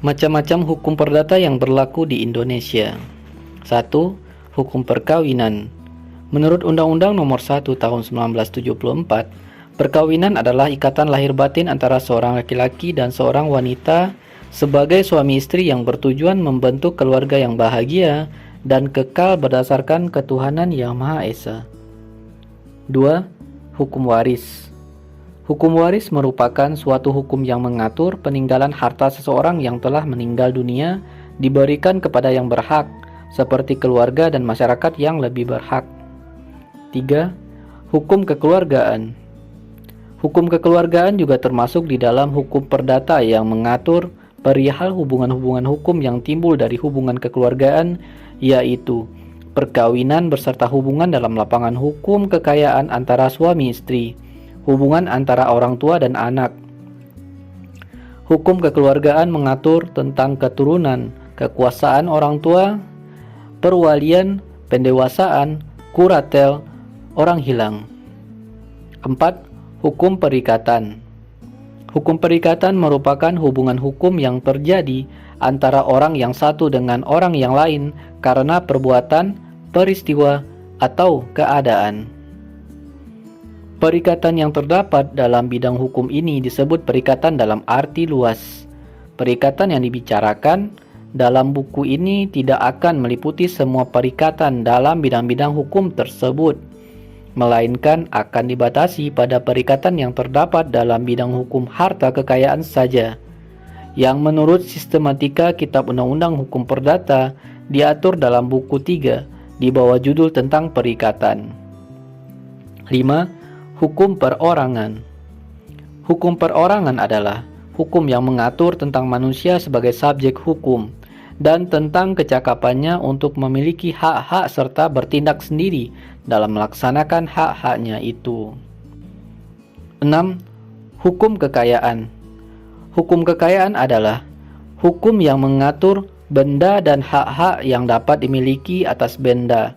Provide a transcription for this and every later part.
Macam-macam hukum perdata yang berlaku di Indonesia. 1. Hukum perkawinan. Menurut Undang-Undang Nomor 1 Tahun 1974, perkawinan adalah ikatan lahir batin antara seorang laki-laki dan seorang wanita sebagai suami istri yang bertujuan membentuk keluarga yang bahagia dan kekal berdasarkan ketuhanan Yang Maha Esa. 2. Hukum waris. Hukum waris merupakan suatu hukum yang mengatur peninggalan harta seseorang yang telah meninggal dunia diberikan kepada yang berhak, seperti keluarga dan masyarakat yang lebih berhak. 3. Hukum kekeluargaan. Hukum kekeluargaan juga termasuk di dalam hukum perdata yang mengatur perihal hubungan-hubungan hukum yang timbul dari hubungan kekeluargaan, yaitu perkawinan beserta hubungan dalam lapangan hukum kekayaan antara suami istri, hubungan antara orang tua dan anak. Hukum kekeluargaan mengatur tentang keturunan, kekuasaan orang tua, perwalian, pendewasaan, kuratel, orang hilang. 4. Hukum perikatan. Hukum perikatan merupakan hubungan hukum yang terjadi antara orang yang satu dengan orang yang lain karena perbuatan, peristiwa, atau keadaan. Perikatan yang terdapat dalam bidang hukum ini disebut perikatan dalam arti luas. Perikatan yang dibicarakan dalam buku ini tidak akan meliputi semua perikatan dalam bidang-bidang hukum tersebut, melainkan akan dibatasi pada perikatan yang terdapat dalam bidang hukum harta kekayaan saja, yang menurut sistematika Kitab Undang-Undang Hukum Perdata diatur dalam buku 3 di bawah judul tentang perikatan. 5. Hukum perorangan. Hukum perorangan adalah hukum yang mengatur tentang manusia sebagai subjek hukum dan tentang kecakapannya untuk memiliki hak-hak serta bertindak sendiri dalam melaksanakan hak-haknya itu. 6. Hukum kekayaan. Hukum kekayaan adalah hukum yang mengatur benda dan hak-hak yang dapat dimiliki atas benda.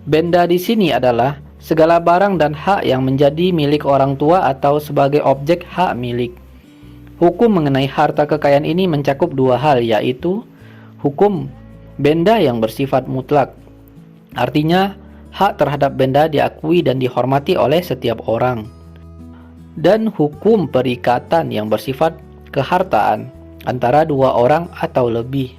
Benda di sini adalah segala barang dan hak yang menjadi milik orang tua atau sebagai objek hak milik. Hukum mengenai harta kekayaan ini mencakup dua hal, yaitu hukum benda yang bersifat mutlak, artinya hak terhadap benda diakui dan dihormati oleh setiap orang, dan hukum perikatan yang bersifat kehartaan antara dua orang atau lebih.